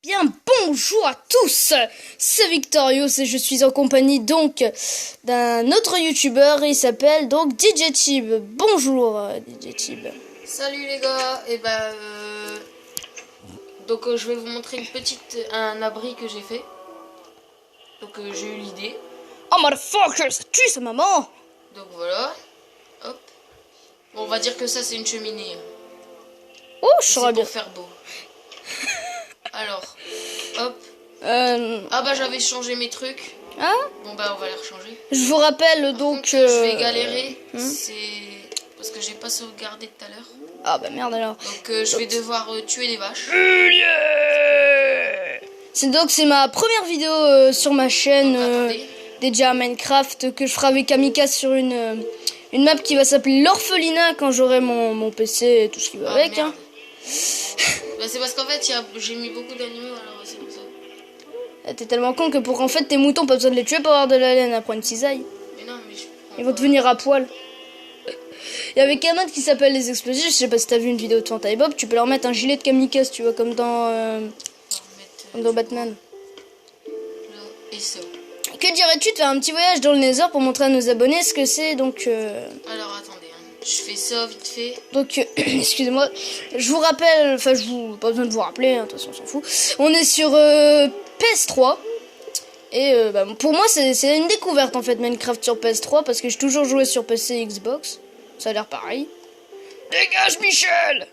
Bien, bonjour à tous, c'est Victorious et je suis en compagnie donc d'un autre youtubeur, il s'appelle donc DJ Tib. Bonjour DJ Tib. Salut les gars, et donc je vais vous montrer un abri que j'ai fait. Donc j'ai eu l'idée. Oh motherfucker, ça tue sa maman. Donc voilà, hop. Bon, on va dire que ça c'est une cheminée. Oh, je C'est saurais bien. pour faire beau. Alors, hop. Ah, bah j'avais changé mes trucs. Bon bah on va les rechanger. je vous rappelle Par donc... contre, je vais galérer, c'est parce que j'ai pas sauvegardé tout à l'heure. Ah bah merde alors. Donc je vais devoir tuer des vaches. C'est ma première vidéo sur ma chaîne Donc, attendez. déjà Minecraft que je ferai avec Amika sur une map qui va s'appeler l'orphelinat quand j'aurai mon PC et tout ce qui va avec. Merde. Bah, c'est parce qu'en fait j'ai mis beaucoup d'animaux, alors c'est pour ça. T'es tellement con que pour qu'en fait tes moutons pas besoin de les tuer pour avoir de la laine, après une cisaille. Mais non, mais je prends Ils vont pas. devenir à poil. Il y avait un mode qui s'appelle les explosifs, je sais pas si t'as vu une vidéo de Fanta et Bob, tu peux leur mettre un gilet de kamikaze, tu vois, comme dans Batman. Là, et ça. Que dirais-tu de faire un petit voyage dans le Nether pour montrer à nos abonnés ce que c'est, donc... Alors attendez, je fais ça vite fait. Donc, excusez-moi, je vous rappelle, enfin, pas besoin de vous rappeler, de toute façon, on s'en fout. On est sur PS3. Et pour moi, c'est une découverte en fait, Minecraft sur PS3, parce que j'ai toujours joué sur PC et Xbox. Ça a l'air pareil. Dégage, Michel!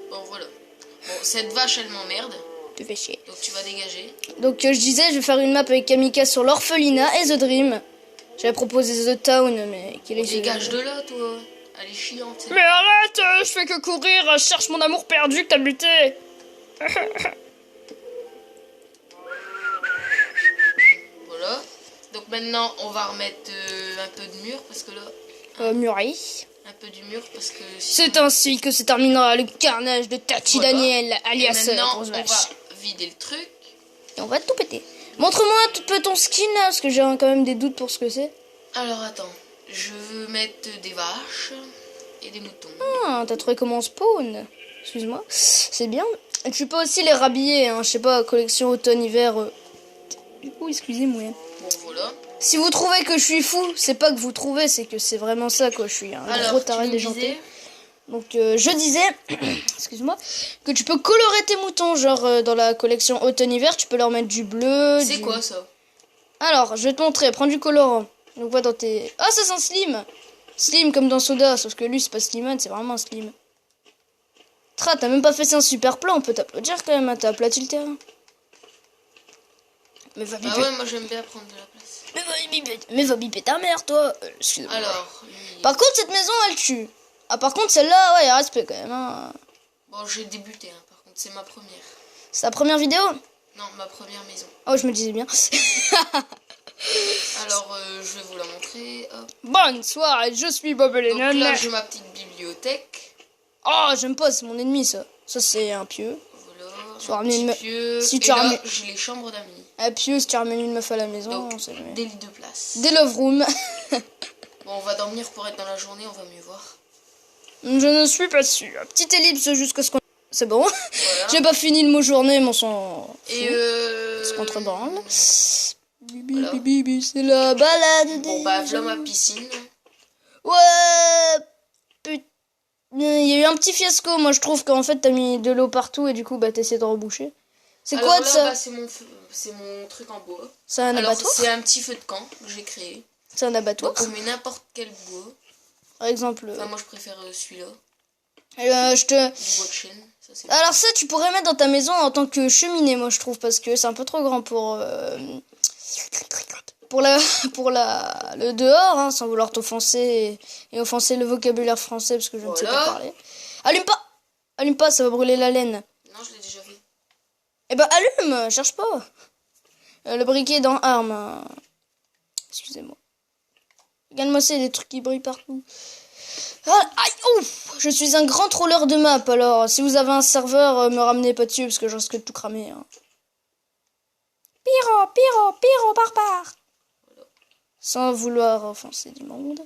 Bon, voilà. Bon, cette vache, elle m'emmerde. Tu fais chier. Donc tu vas dégager. Donc, je disais, je vais faire une map avec Kamika sur l'orphelinat et The Dream. J'avais proposé The Town, mais qu'il est... Dégage de là, toi. Elle est chiante. Mais arrête, je fais que courir, je cherche mon amour perdu que t'as buté. Voilà. Donc maintenant, on va remettre un peu de mur, parce que là... Murray. Un peu du mur, parce que... C'est ainsi que se terminera le carnage de Tati Voilà. Daniel, Et alias maintenant, grosse on vache. va vider le truc. Et on va tout péter. Montre-moi un peu ton skin là, parce que j'ai quand même des doutes pour ce que c'est. Alors attends, je veux mettre des vaches et des moutons. Ah, t'as trouvé comment on spawn. Excuse-moi. C'est bien. Et tu peux aussi les rhabiller, hein, je sais pas, collection automne-hiver. Oh, excusez-moi. Bon, voilà. Si vous trouvez que je suis fou, c'est pas que vous trouvez, c'est que c'est vraiment ça, quoi. Je suis un gros taré déjanté. Donc, je disais, excuse-moi, que tu peux colorer tes moutons, genre dans la collection automne-hiver, tu peux leur mettre du bleu. C'est quoi ça? Alors, je vais te montrer, prends du colorant. Donc, va dans tes... Ah, ça sent Slim. Slim comme dans Soda, sauf que lui, c'est pas Slimane, c'est vraiment un Slim. Tra, t'as même pas fait ça un super plan, on peut t'applaudir quand même, hein, t'as aplati le terrain. Mais va biper. Ah ouais, moi j'aime bien prendre de la place. Mais va biper ta mère, toi. Excuse-moi. Alors, Par contre, cette maison, elle tue. Ah, par contre, celle-là, ouais, il y a respect quand même. Hein. bon, j'ai débuté, hein, par contre, c'est ma première. C'est ta première vidéo? Non, ma première maison. Oh, je me disais bien. Alors, je vais vous la montrer. Hop. Bonne soirée, je suis Bob Donc Lennon. là, j'ai ma petite bibliothèque. Oh, j'aime pas, c'est mon ennemi, ça. Ça, c'est un pieux. Voilà. Tu vas ramener une pieux. si Et tu là, ramènes- j'ai les chambres d'amis. Un pieux, si tu ramènes une meuf à la maison, Donc, on sait jamais. des lits de place. Des love rooms. Bon, on va dormir pour être dans la journée, on va mieux voir. Je ne suis pas sûr. Petite ellipse jusqu'à ce qu'on... C'est bon. Voilà. J'ai pas fini le mot journée, mon sang. Et Se contrebande. Bibi, Voilà. bibi, c'est la balade des... bon, bah, voilà ma piscine. Ouais. Putain. Il y a eu un petit fiasco, moi je trouve qu'en fait t'as mis de l'eau partout et du coup bah t'essaies de reboucher. C'est Alors quoi de là, ça? bah, c'est mon truc en bois. C'est un Alors, abattoir? c'est un petit feu de camp que j'ai créé. C'est un abattoir? Donc, on met n'importe quel bois. Par exemple... Enfin, moi, je préfère celui-là. je te... Du bois de chêne. Ça, c'est Alors ça, tu pourrais mettre dans ta maison en tant que cheminée, moi je trouve, parce que c'est un peu trop grand pour le dehors, hein, sans vouloir t'offenser et offenser le vocabulaire français, parce que je ne sais pas Voilà. parler. Allume pas, ça va brûler la laine. Non, je l'ai déjà fait. Eh ben allume, cherche pas. Le briquet dans arme. Excusez-moi. Regarde-moi ça, il y a des trucs qui brillent partout. Ah, aïe, ouf, je suis un grand troller de map, alors si vous avez un serveur, me ramenez pas dessus parce que je risque de tout cramer. Hein. Pyro, barbare. Voilà. Sans vouloir offenser du monde.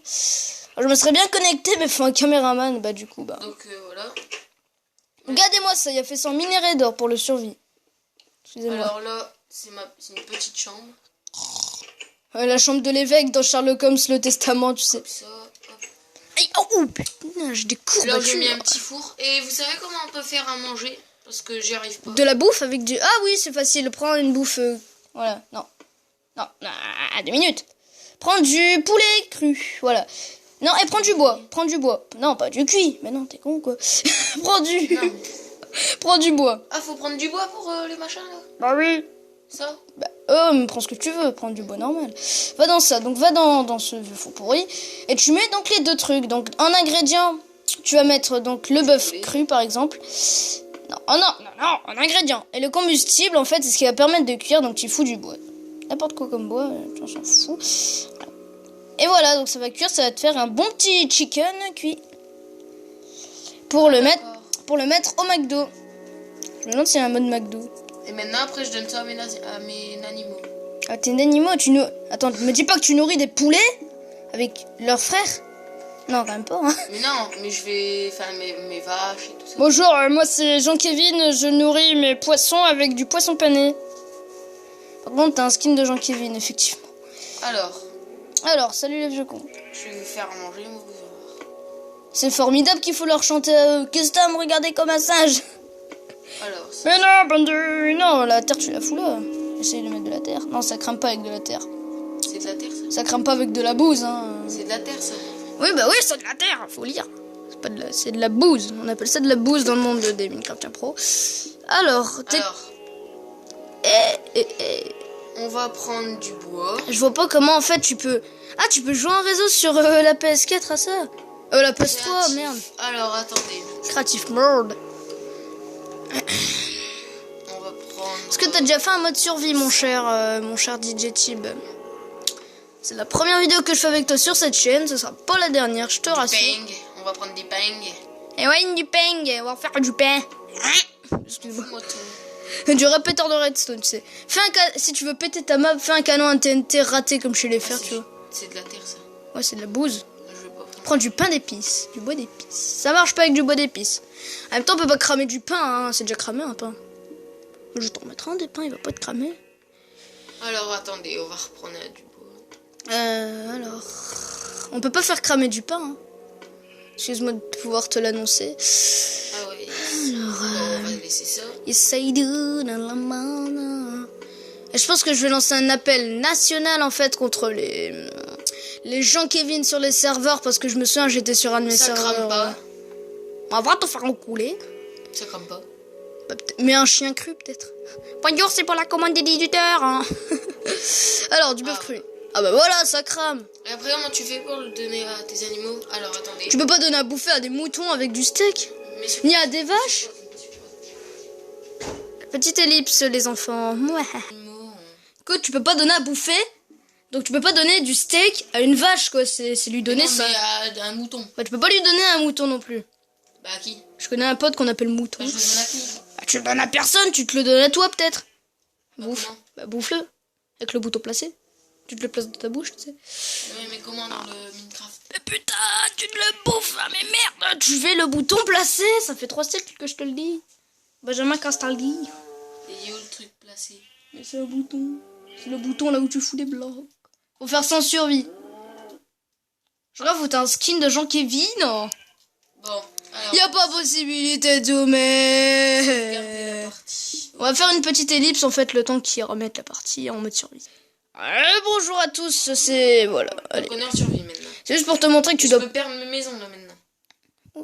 Alors, je me serais bien connecté, mais faut un caméraman, bah du coup, bah. Donc, voilà. Regardez-moi ça, il a fait son minerai d'or pour le survie. Excusez-moi. Alors là, c'est une petite chambre. La chambre de l'évêque dans Sherlock Holmes, le testament, tu sais. Comme ça, hop. Aïe, oh putain, j'ai des courbatures. Là, j'ai mis un petit four. Et vous savez comment on peut faire à manger? Parce que j'y arrive pas. De la bouffe avec du... Ah oui, c'est facile. Prends une bouffe... Voilà, non. Non, 2 minutes. Prends du poulet cru, voilà. Non, et prends du bois. Prends du bois. Non, pas du cuit. Mais non, t'es con, quoi. Prends du... Non. Prends du bois. Ah, faut prendre du bois pour les machins, là? Bah oui. Ça? Bah, mais prends ce que tu veux. Prends du bois normal. Va dans ça. Donc, va dans ce faux pourri. Et tu mets donc les 2 trucs. Donc, en ingrédient, tu vas mettre donc le bœuf cru, par exemple. Non, oh non, en ingrédient. Et le combustible, en fait, c'est ce qui va permettre de cuire. Donc, tu fous du bois. N'importe quoi comme bois, on s'en fout. Et voilà, donc ça va cuire, ça va te faire un bon petit chicken cuit. Pour le mettre au McDo. Je me demande s'il y a un mode McDo. Et maintenant, après, je donne ça à mes animaux. Ah, tes animaux, Attends, me dis pas que tu nourris des poulets avec leurs frères. Non, quand même pas, hein. Mais non, mais je vais... Enfin, mes vaches et tout ça. Bonjour, moi c'est Jean-Kévin, je nourris mes poissons avec du poisson pané. Par contre, t'as un skin de Jean-Kévin, effectivement. Alors, salut les vieux cons. Je vais vous faire manger, moi, vous allez voir. C'est formidable qu'il faut leur chanter à eux. Qu'est-ce que t'as à me regarder comme un singe? Alors, Mais non, bande de... Non, la terre, tu la fous là. Essaye de mettre de la terre. Non, ça crame pas avec de la terre. c'est de la terre, ça? Ça crame pas avec de la bouse, hein. C'est de la terre, ça? Oui, bah oui, c'est de la terre, faut lire. C'est de la bouse. On appelle ça de la bouse dans le monde des Minecraft Pro. Alors, on va prendre du bois. je vois pas comment en fait tu peux... Ah, tu peux jouer en réseau sur la PS4 à ça. La PS3, Créatif. merde. Alors, attendez. Creative mode. On va prendre... Est-ce que t'as déjà fait un mode survie, mon cher DJ Tib? C'est la première vidéo que je fais avec toi sur cette chaîne. Ce sera pas la dernière, je te rassure. Peng. On va prendre des pangs. Et ouais, du peng. On va faire du pain. Excuse-moi. Moi tout. Du répéteur de redstone, tu sais. Si tu veux péter ta map, fais un canon à TNT raté comme chez les fers, tu vois. C'est de la terre, ça. Ouais, c'est de la bouse. Je vais pas prendre. Prends du pain d'épices. Du bois d'épices. Ça marche pas avec du bois d'épices. En même temps, on peut pas cramer du pain, hein. C'est déjà cramé un pain. Je vais t'en remettre un des pains, il va pas te cramer. Alors, attendez, on va reprendre du bois. Alors... On peut pas faire cramer du pain, hein. Excuse-moi de pouvoir te l'annoncer. Ah ouais. Alors, on va laisser ça. Essaye de... Et je pense que je vais lancer un appel national, en fait, contre les gens Kevin sur les serveurs, parce que je me souviens, j'étais sur un de mes Ça serveurs. crame pas. On va te faire couler. Ça crame pas. Mais un chien cru, peut-être. Bonjour, c'est pour la commande des éditeurs, hein. Alors, du bœuf cru. Ah bah voilà, ça crame. Et après, comment tu fais pour le donner à tes animaux? Alors, attendez. Tu peux pas donner à bouffer à des moutons avec du steak, Mais ni à des vaches. Petite ellipse, les enfants. Ouais. Écoute, tu peux pas donner à bouffer, donc tu peux pas donner du steak à une vache, quoi. C'est lui donner non, ça. mais à un mouton. Bah, tu peux pas lui donner à un mouton non plus. Bah, à qui? Je connais un pote qu'on appelle mouton. Bah, je le donne à qui? Bah, tu le donnes à personne, tu te le donnes à toi, peut-être. Bouffe. comment? Bah, bouffe-le. Avec le bouton placé. Tu te le places dans ta bouche, tu sais. Ouais, mais comment dans le Minecraft? Mais putain, tu te le bouffes, ah, mais merde, tu fais le bouton placé, ça fait 3 siècles que je te le dis. Benjamin Castaldi. Et où le truc placé? Mais c'est un bouton. C'est le bouton là où tu fous des blocs. Faut faire sans survie. Je crois faut un skin de Jean-Kévin. Bon, alors... Y a pas possibilité de Regardez la mais... partie. On va faire une petite ellipse en fait le temps qu'ils remettent la partie en mode survie. Bonjour à tous, c'est... Voilà, allez. Donc on est en survie maintenant. C'est juste pour te montrer que tu Je dois... peux perdre mes maisons là maintenant.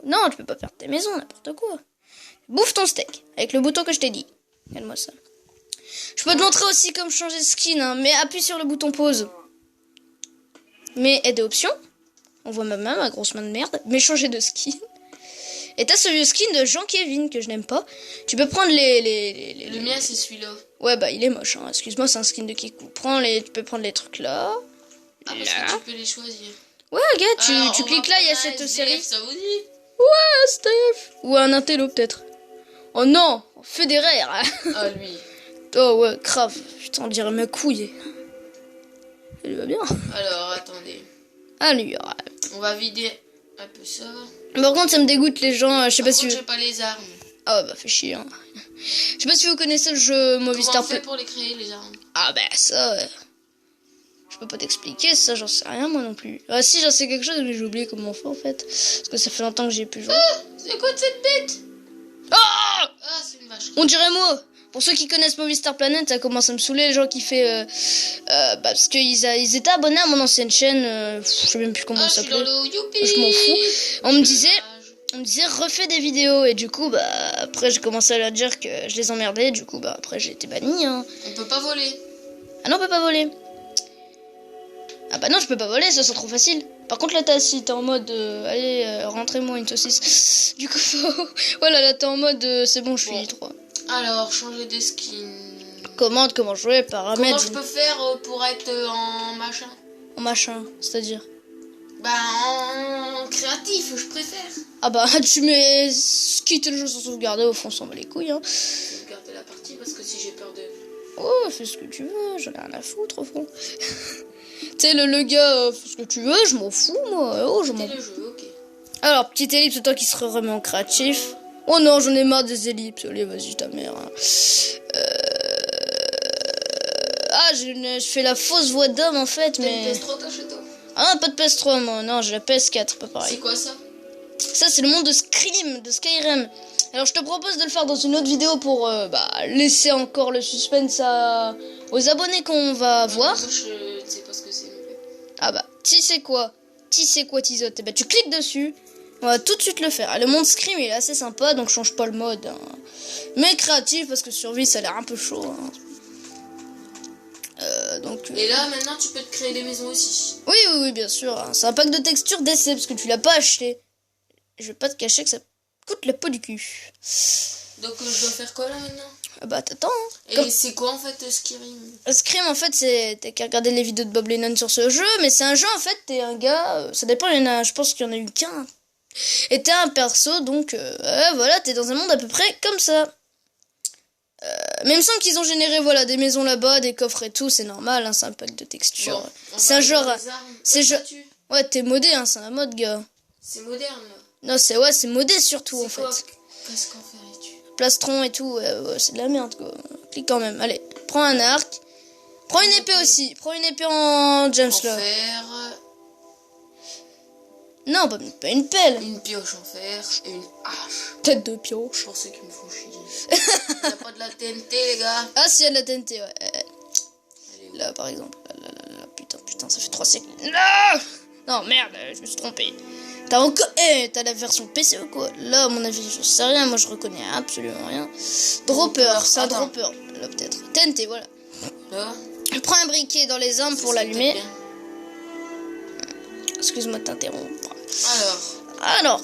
Non, tu peux pas perdre tes maisons, n'importe quoi. Bouffe ton steak, avec le bouton que je t'ai dit. Regarde-moi ça. Je peux te montrer aussi comme changer de skin, hein, mais appuie sur le bouton pause. Mais aide et options. On voit ma main, ma grosse main de merde. Mais changer de skin. Et t'as ce vieux skin de Jean-Kévin que je n'aime pas. Tu peux prendre Le mien c'est celui-là. Ouais, bah il est moche, hein. Excuse-moi, c'est un skin de Kikou. Tu peux prendre les trucs là. Ah, parce que tu peux les choisir. Ouais, regarde, Alors, tu on cliques va là, il y a prendre un cette SDF, série. ça vous dit? Ouais, Steph. Ou un intello peut-être. Oh non, fédéraire. Ah, lui. Oh ouais, grave. Putain, on dirait ma couille. Elle va bien. Alors, attendez. Alors, On va vider un peu ça. par contre, ça me dégoûte les gens. Je sais Par pas contre, si... j'ai pas les armes. Ah bah, fais chier. Hein. Je sais pas si vous connaissez le jeu Comment Movistar on fait pour les créer, les armes? Ah bah ça... Je peux pas t'expliquer ça, j'en sais rien moi non plus. Ah si, j'en sais quelque chose, mais j'ai oublié comment on fait en fait. Parce que ça fait longtemps que j'ai plus joué. Ah, c'est quoi cette bête? Ah, Ah, c'est une vache. on dirait moi. Pour ceux qui connaissent Movistar Planet, ça commence à me saouler les gens qui fait... parce qu'ils étaient abonnés à mon ancienne chaîne, je sais même plus comment Ah, ça je suis dans s'appelait. le youpi. Je m'en fous. On me disait refais des vidéos et du coup bah après j'ai commencé à leur dire que je les emmerdais, du coup bah après j'ai été banni hein. On peut pas voler. Ah non, on peut pas voler. Ah bah non, je peux pas voler, ça c'est trop facile. Par contre là si t'es en mode allez rentrez-moi une saucisse. Du coup voilà, là t'es en mode c'est bon, je suis 3. Alors, changer de skin. Comment jouer, Comment paramètres, je peux faire pour être en machin? en machin, c'est-à-dire. Bah en créatif, je préfère. Ah bah tu mets quitter le jeu sans sauvegarder, au fond on s'en bat les couilles hein. Je vais garder la partie parce que si j'ai peur de... Oh, fais ce que tu veux, j'en ai rien à foutre au fond. Tu sais le gars, fais ce que tu veux, je m'en fous moi. Oh, je m'en C'est le jeu, ok. Alors, petite ellipse, c'est toi qui serais vraiment créatif. Oh non, j'en ai marre des ellipses. Allez, vas-y, ta mère. Hein. Ah, je fais la fausse voix d'homme en fait, T'as mais... une PS3 toi chez toi? Ah non, pas de PS3 moi. Non, j'ai la PS4, pas pareil. C'est quoi ça? Ça, c'est le monde de Skyrim. Alors, je te propose de le faire dans une autre vidéo pour laisser encore le suspense aux abonnés qu'on va voir. Moi, je sais pas ce que c'est. Ah bah, tu sais quoi, Tizote, eh ben, tu cliques dessus, on va tout de suite le faire. Ah, le monde Scream il est assez sympa, donc je change pas le mode. Hein. Mais créatif, parce que survie ça a l'air un peu chaud. Hein. Et là, maintenant, tu peux te créer des maisons aussi. Oui, bien sûr. Hein. C'est un pack de textures d'essai, parce que tu l'as pas acheté. Je vais pas te cacher que ça coûte la peau du cul. Donc, je dois faire quoi là maintenant? Ah bah, t'attends. Hein. Et c'est quoi en fait Skyrim? Scream en fait t'as qu'à regarder les vidéos de Bob Lennon sur ce jeu, mais c'est un jeu en fait, t'es un gars, ça dépend, il y en a, je pense qu'il y en a eu qu'un. Et t'es un perso, donc voilà, t'es dans un monde à peu près comme ça. Mais il me semble qu'ils ont généré voilà des maisons là-bas, des coffres et tout, c'est normal, hein, c'est un pack de textures. Bon, c'est un genre, c'est genre, ouais t'es modé, hein, c'est un mode gars. C'est moderne là. Non c'est modé surtout en fait. Qu'est-ce qu'on ferait-tu? Plastron et tout, ouais, c'est de la merde quoi. Clique quand même, allez, prends un arc. Prends une épée aussi, prends une épée en James là. Non, pas une pelle. Une pioche en fer et une hache. Tête de pioche. Pour ceux qui me font chier. Y'a pas de la TNT les gars. Ah si, y a de la TNT, ouais. Là par exemple, là, putain, ça fait 3 siècles. Non, merde, je me suis trompé. T'as encore... t'as la version PC ou quoi? Là, à mon avis, je sais rien, moi je reconnais absolument rien. Dropper, c'est un dropper, là peut-être. TNT, voilà. Là. Prends un briquet dans les armes pour l'allumer. Excuse-moi de t'interrompre. Alors.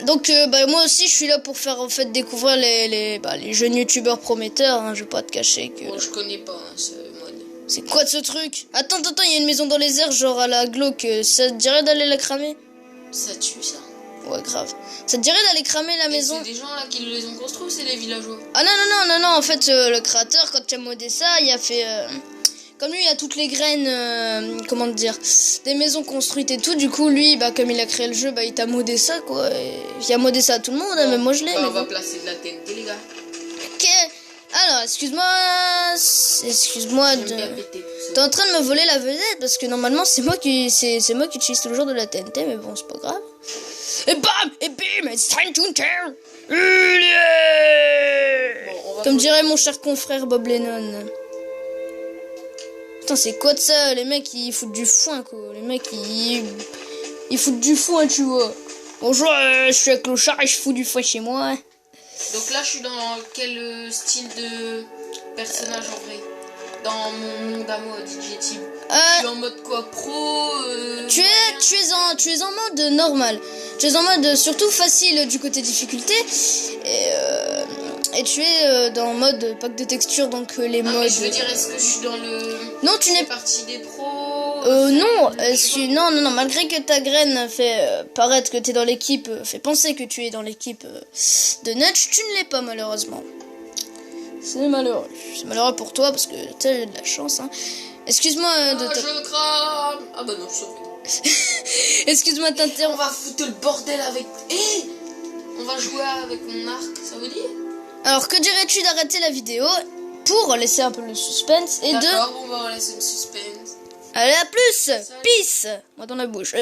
Donc, moi aussi, je suis là pour faire en fait découvrir les jeunes youtubeurs prometteurs. Hein, je vais pas te cacher que... Moi, je connais pas hein, ce mode. C'est quoi de ce truc? Attends, il y a une maison dans les airs, genre à la glauque. Ça te dirait d'aller la cramer? Ça tue ça. Ouais, grave. Ça te dirait d'aller cramer la maison? C'est des gens là qui les ont construits ou c'est les villageois? Ah non, en fait, le créateur, quand tu as modé ça, il a fait... Comme lui, il a toutes les graines, comment te dire, des maisons construites et tout. Du coup, lui, comme il a créé le jeu, il t'a modé ça, quoi. Et il a modé ça à tout le monde, hein, même moi je l'ai. On va placer de la TNT, les gars. Ok. Alors, excuse-moi de... T'es en train de me voler la vedette, parce que normalement, c'est moi qui utilise toujours de la TNT, mais bon, c'est pas grave. Et bam! Et bim! It's time to turn! Comme dirait mon cher confrère Bob Lennon. Putain, c'est quoi de ça? Les mecs, ils foutent du foin, quoi. Les mecs, ils foutent du foin, tu vois. Bonjour, je suis un clochard et je fous du foin chez moi. Donc là, je suis dans quel style de personnage en vrai? Dans mon monde à moi, DJ Team. Je suis en mode quoi? Pro tu es en mode normal. Tu es en mode surtout facile du côté difficulté. Et tu es dans mode pack de texture, donc les modes... Mais je veux dire, est-ce que je suis dans le... Non, tu n'es... partie des pros non, malgré que ta graine fait paraître que tu es dans l'équipe, fait penser que tu es dans l'équipe de Nudge, tu ne l'es pas malheureusement. C'est malheureux. C'est malheureux pour toi parce que tu as de la chance. Hein. Excuse-moi de... je crame. Ah bah non, je sauve. Excuse-moi de t'interrompre. On va foutre le bordel avec... on va jouer avec mon arc, ça veut dire? Alors, que dirais-tu d'arrêter la vidéo pour laisser un peu le suspense et D'accord, on va laisser le suspense. Allez, à plus. Peace. Moi dans la bouche.